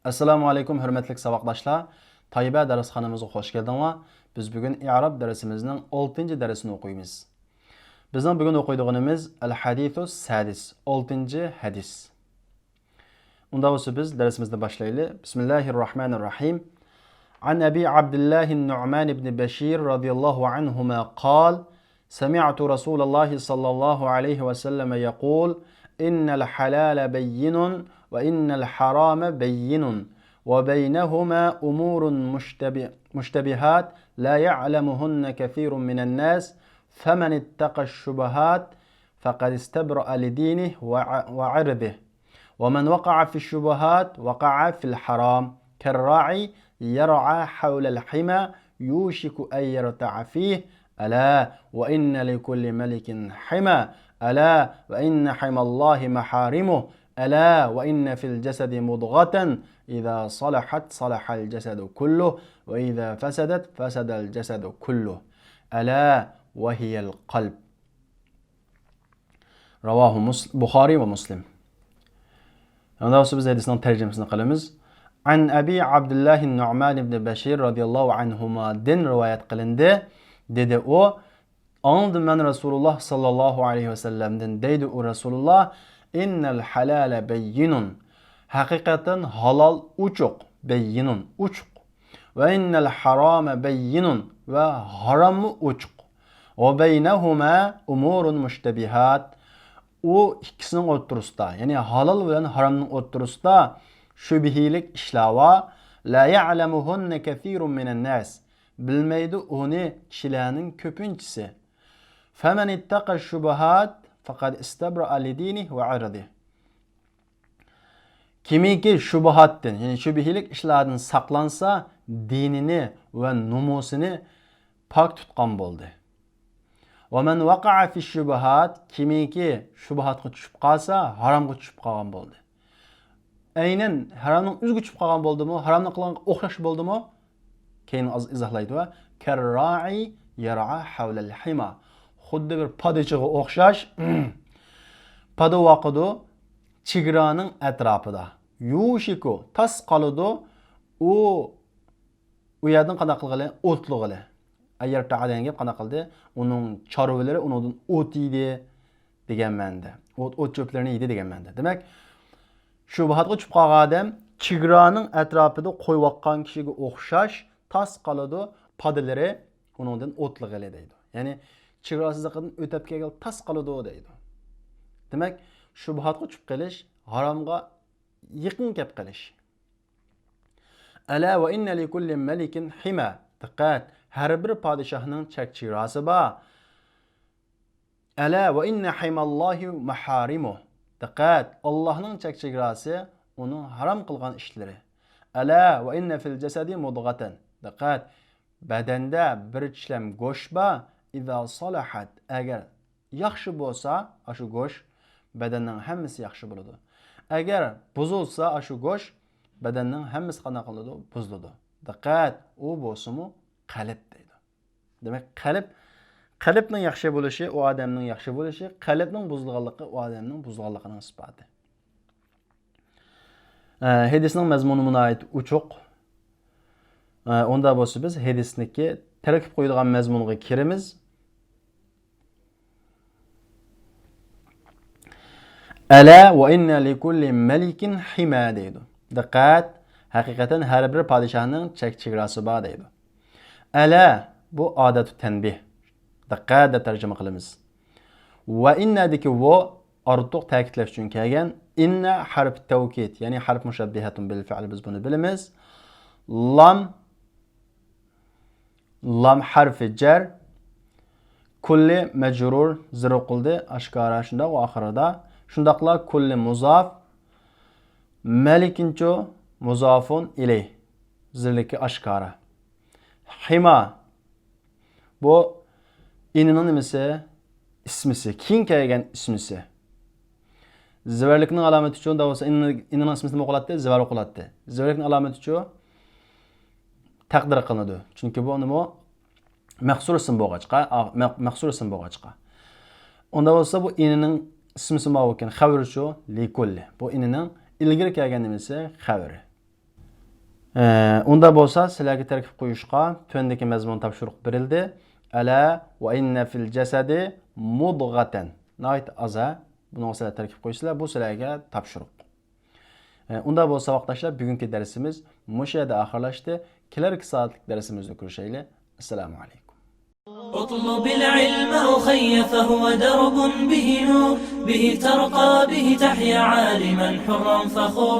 Assalomu alaykum hurmatli saboqdoshlar. Tayba darsxonamizga xush keldinglar. Biz bugun i'rob darsimizning 6-darsini o'qiymiz. Bizning bugun o'qiydiganimiz al-hadisus sadis, 6-hadis. Unda bo'lsa biz darsimizni boshlaylik. Bismillahirrohmanirrohim. An Abi Abdullah an-Nu'man ibn Bashir radiyallahu anhuma qala سمعت رسول الله صلى الله عليه وسلم يقول إن الحلال بين وإن الحرام بين وبينهما أمور مشتبهات لا يعلمهن كثير من الناس فمن اتقى الشبهات فقد استبرأ لدينه وعرضه ومن وقع في الشبهات وقع في الحرام كالراعي يرعى حول الحمى يوشك أن يرتع فيه ألا وإن لكل ملك حمى ألا وإن حمى الله محارمه ألا وإن في الجسد مضغة إذا صلحت صلح الجسد كله وإذا فسدت فسد الجسد كله ألا وهي القلب رواه بخاري ومسلم. Ondan sonra biz hadisinin tercümesini qilamiz. An Abi Abdullah an-Nu'man ibn Bashir radiyallahu anhuma din rivayet qilindi. Dedi o, anladım ben Resulullah sallallahu aleyhi ve sellem'den deydi o Resulullah, innel halale beyyinun, hakikaten halal uçuk, beyyinun, uçuk, ve innel harame beyyinun, ve haramı uçuk, ve beynehuma umurun müştebihat, o ikisinin oturusunda, yani halal ve haramın oturusunda şübihilik işlava, la ya'lemuhunne kethirun minen nas, bilmeydi onu kişilerin köpünçisi. Femen ittaqa şubahat faqad istabra alidinih ve aradi. Kimiki şubahattin, yani şübihilik işlerden saklansa dinini ve numusini pak tutkan boldu. Ve men vaqa'a fi şubahat, kimiki şubahatga tushib qalsa haramga tushib qalgan boldu. Aynen haramning o'ziga tushib qalgan boldimi? Haramni qilgan o'xshash boldimi? Keyin izohlaydi va karra'i yar'a havlal hima. Xuddi bir podachiga o'xshash poda vaqidi chegaraning atrofida. Yushiku tas qoladi u yerdan qana qilg'ili o'tlig'ili. Agar ta'adan gap qana qildi, uning chorvalari undan o't yeydi degan ma'noda. O't cho'plarini yeydi degan ma'noda. Demak, shubhatga tushib qolgan odam chegaraning atrofida qo'yib kishiga o'xshash tas qoladi, podalari uningdan o'tlig'ili deydi. Ya'ni chegarasizlikdan o'tib kelgan tas qoladi deydi. Demak, shubhatga tushib qolish, haromga yaqin kelib qolish. Ala va inna li kulli malikin hima. Diqqat, har bir podshohning chegarasi bor. Ala va inna himallohi maharimuh. Diqqat, Allohning chegarasi uning harom qilgan ishlari. Ala va inna fil jasadi mudghatan. Diqqat, badanda bir tishlam go'sht bor. İza salahat, agar yaxshi bo'lsa, shu go'sht badanning hammasi yaxshi bo'ladi. Agar buzilsa, shu go'sht badanning hammasi qana qiladi, buziladi. Diqqat, u bo'lsa-mu qalb deydi. Demak, qalbning yaxshi bo'lishi, u odamning yaxshi bo'lishi, qalbning buzilganligi u odamning buzilganligining isboti. Hadisning mazmuni munoyat uchuq. Onda bo'lsa biz hadisniki tarkib qo'yilgan mazmunga kiramiz. Ala va inna li kulli malikin hima deydi. Diqqat, haqiqatan har bir podshohning chegarasi bor deydi. Ala bu odatu tanbih. Diqqat deb tarjima qilamiz. Va inna deki va ortiq ta'kidlash uchun kelgan. Inna harf tawkid, ya'ni harf mushabbihatun bil fi'l, biz buni bilamiz. Lam harfi jar, kulli majrur zira qildi, ashkara shunda va oxirida. Shundaqla kulli muzaf, malikincho muzafun ilayh, zirliki ashkara. Hima, bu inining nimasi? Ismisi, keyin kelgan ismisi. Zivarlikning alomati uchun bo'lsa inining ismisi nima qiladi? Zivar o'qiladi. Zivarlikning alomati uchun taqdir qilinadi. Chunki bu nima? Mahsur ism bo'lg'achqa. Onda bo'lsa bu inining ismisi nima ekan? Xabar shu li kulli. Bu inining ilgari kelgan nimasi? Xabari. Unda bo'lsa, sizlarga tarkib qo'yishga tundagi mazmun topshiriq berildi. Ala va inna fil jasadi mudghatan. Nayt aza. Buni sizlar tarkib qo'ysizlar, bu sizlarga topshiriq. Unda bo'lsa vaqtdoshlar, bugungi darsimiz mushu yerda oxirlashdi. Kelarki soatlik darsimizni ko'rishaylik. Assalomu alaykum. اطلب العلم أخي فهو درب به نور به ترقى به تحيا عالما حرا فخور